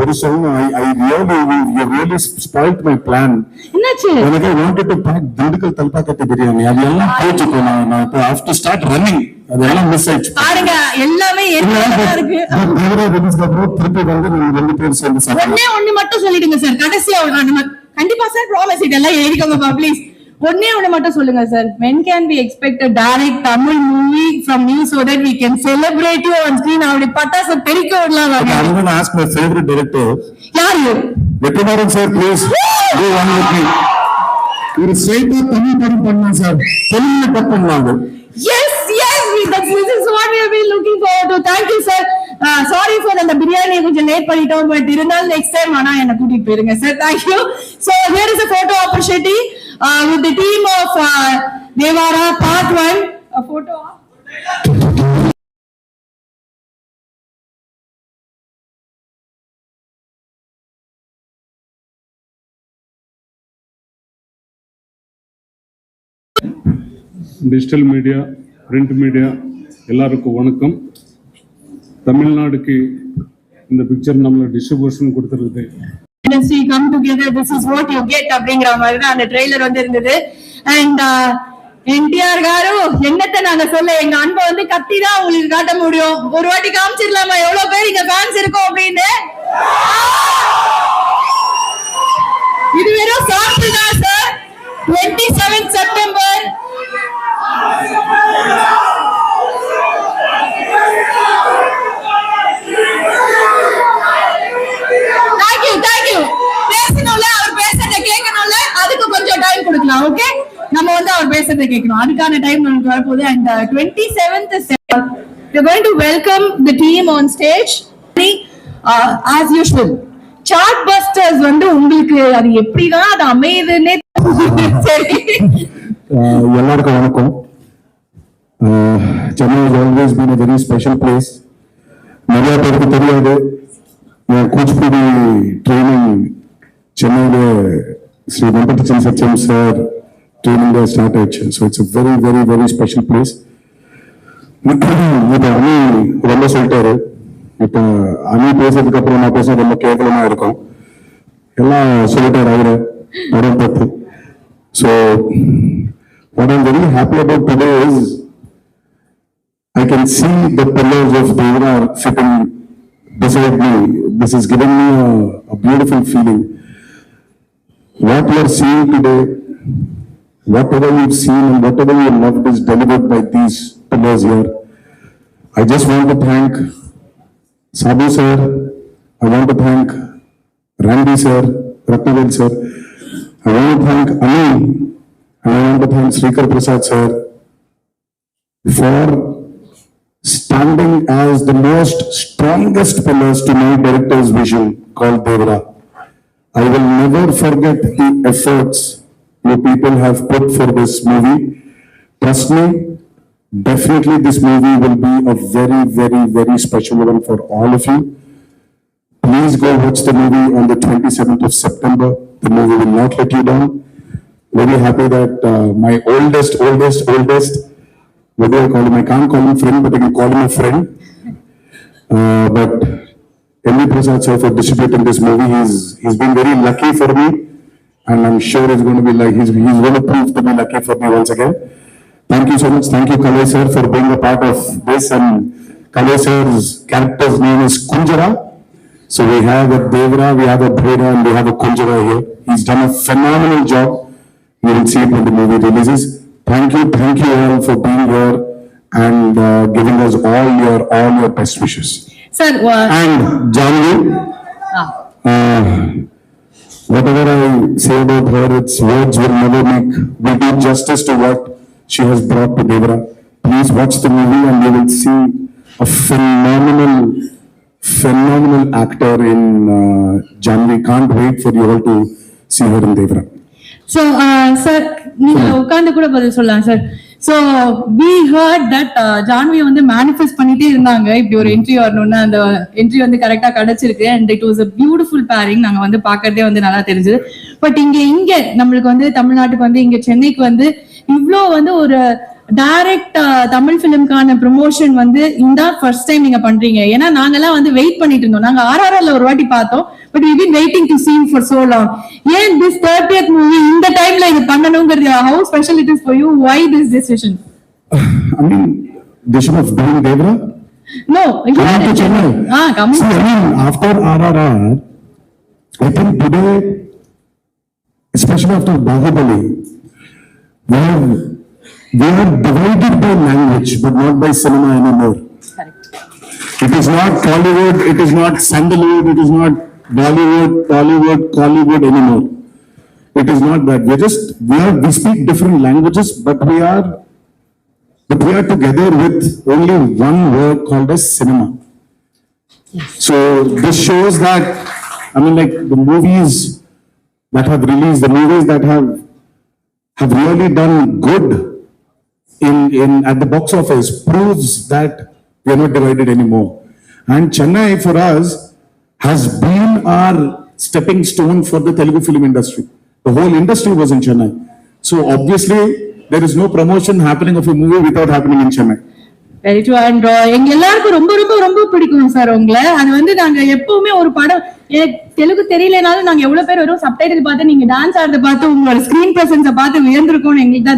ஒரு song I really spoiled my plan. என்னாச்சு? When I wanted to pack Dindigul Talpakatti biryani, அதெல்லாம் போச்சுக்கோ. நான் இப்போ I have to start running. அதெல்லாம் miss ஆயிடுச்சு. பாருங்க எல்லாமே ஏற்கனவே இருக்கு. தேவரா ரிலீஸ் அப்புறம் திருப்பி வந்து நம்ம ரெண்டு பேரும் சேர்ந்து சாப்பிடுவோம். ஒண்ணே மட்டும் சொல்லிடுங்க சார். கடைசியா கண்டிப்பா சார் ப்ராமிஸ் இதெல்லாம் எழுதிக்கோங்க ப்ளீஸ். ஒண்ணே மட்டும் சொல்லுங்க sir. When can we expect a direct Tamil movie from you so that we can celebrate you on screen? அப்படி பட்டாசு பெருக்க விடலாம். I'm going to ask my favorite director. யாரு? Vetrimaaran sir, please do one with me. ஒரு ஸ்ட்ரைட்டா தமிழ் படம் பண்ணலாம் sir. தெலுங்குல படம் பண்ணலாம். Yes, this is what we have been looking forward to. Thank you sir. Sorry for the biryani கொஞ்சம் late பண்ணிட்டோம், பட் இருந்தாலும் next time ஆனா என்ன கூட்டிட்டு போயிருங்க sir. Thank you. So here is a photo opportunity with the team of Devara Part 1. A photo of digital media, print media எல்லாருக்கும் வணக்கம். தமிழ்நாடுக்கு இந்த பிக்சர் நம்மள டிஸ்ட்ரிபியூஷன் கொடுத்துருக்குது. industry come together, this is what you get அப்படிங்கிற மாதிரி தான் அந்த trailer வந்து இருந்தது. அண்ட் என்டிஆர் காரு என்னத்தை நாங்க சொல்ல, எங்க அன்பை வந்து கத்தி தான் உங்களுக்கு காட்ட முடியும். ஒரு வாட்டி காமிச்சிடலாமா எவ்வளவு பேர் இங்க ஃபேன்ஸ் இருக்கோம் அப்படின்னு? இது வெறும் சாம்பிள் தான் சார். 27 September thank you. பேசணும்ல, அவர் பேசுறதை கேட்கணும்ல, அதுக்கு கொஞ்சம் டைம் கொடுக்கலாம். ஓகே, நம்ம வந்து அவர் பேசுறதை கேட்கணும், அதுக்கான டைம் நமக்கு வரப்போகுது. And 27th we are going to welcome the team on stage. As usual chartbusters வந்து உங்களுக்கு அது எப்படிதான் அது அமையுதுன்னே சரி. எல்லாருக்கும் வணக்கம். Chennai has always been a very special place. நிறைய பேருக்கு தெரியாது, கூச்சிப்பூடி ட்ரைனிங் சென்னையில ஸ்ரீ வெங்கடச்சன் சச்சியம் சார் ட்ரைனிங்ல ஸ்டார்ட் ஆயிடுச்சு. So it's a very very very special place. இப்போ அணி ரொம்ப சொல்லிட்டாரு. இப்போ அணி பேசுறதுக்கு அப்புறம் நான் பேச ரொம்ப கேவலமா இருக்கும். எல்லாம் சொல்லிட்டாரு அவரு படம் பத்தி. So what I'm very happy about today is I can see the pillars of Devara sitting beside me. This is giving me a beautiful feeling. What you are seeing today, whatever you've seen and whatever you loved is delivered by these pillars here. I just want to thank Sabu sir, I want to thank Randy sir, Ratnavel sir, I want to thank Ani, and I want to thank Srikar Prasad sir for standing as the most strongest pillars to my director's vision called Devara. I will never forget the efforts you people have put for this movie. Trust me, definitely this movie will be a very, very, very special one for all of you. Please go watch the movie on the 27th of September. The movie will not let you down. Very happy that my oldest, what do I call him? I can't call him friend, but I can call him a friend. But M.V. Prasad sir for distributing this movie, he's been very lucky for me, and I'm sure he's going to be like he's going to prove to be lucky for me once again. Thank you so much. Thank you, Kalai sir, for being a part of this. And Kalai sir's character's name is Kunjara. So we have a Devara, we have a Bheda, and we have a Kunjara here. He's done a phenomenal job. You will see it when the movie releases. Thank you all for being here and giving us all your best wishes. Sir, and Janvi, whatever I say about her, its words will never will do justice to what she has brought to Devara. Please watch the movie and you will see a phenomenal actor in Janvi. Can't wait for you all to see her in Devara. So, sir, நீங்க உட்கார்ந்து கூட பதில் சொல்லலாம் sir. So we heard that Janvi வந்து manifest பண்ணிட்டே இருந்தாங்க இப்படி ஒரு என்ட்ரி வரணும்னு. அந்த என்ட்ரி வந்து கரெக்டா கிடைச்சிருக்கு and it was a beautiful pairing. நாங்க வந்து பாக்குறதே வந்து நல்லா தெரிஞ்சது. பட் இங்க நம்மளுக்கு வந்து தமிழ்நாட்டுக்கு வந்து இங்க சென்னைக்கு வந்து இவ்ளோ வந்து ஒரு டைரக்ட் தமிழ் பிலிம்கான ப்ரொமோஷன் வந்து இந்த ஃபர்ஸ்ட் டைம் நீங்க பண்றீங்க. ஏன்னா நாங்கெல்லாம் வந்து வெயிட் பண்ணிட்டு இருந்தோம். நாங்க RRRல ஒரு வாட்டி பார்த்தோம், but we've been waiting to see for so long. ஏன் this 30th மூவி இந்த டைம்ல இது பண்ணணும்ங்கிறது, how special it is for you? Why this decision? I mean, decision of doing Devra? No, Coming to Chennai. coming. See, I mean, after RRR, I think today, especially after Bahubali, we are divided by language, but not by cinema anymore. Correct. It is not Tollywood, it is not Sandalwood, it is not Bollywood, Tollywood, Collywood anymore. It is not that. We speak different languages, but we are together with only one word called as cinema. So this shows that, I mean, like the movies that have released, the movies that have really done good in at the box office proves that we are not divided anymore. And Chennai for us has been our stepping stone for the Telugu film industry. The whole industry was in Chennai. So obviously there is no promotion happening of a movie without happening in Chennai. Very true. And எங்க எல்லாருக்கும் ரொம்ப ரொம்ப ரொம்ப பிடிக்கும் sir உங்களை. அது வந்து நாங்க எப்பவுமே ஒரு படம், எனக்கு தெலுங்கு தெரியலனாலும் நாங்க எவ்வளவு பேர் வரும் சப்டைட்டில் பார்த்து நீங்க டான்ஸ் ஆடுறத பார்த்து உங்களோட ஸ்கிரீன் பிரசன்ஸை பார்த்து வியந்திருக்கோம்னு எங்களுக்கு தான்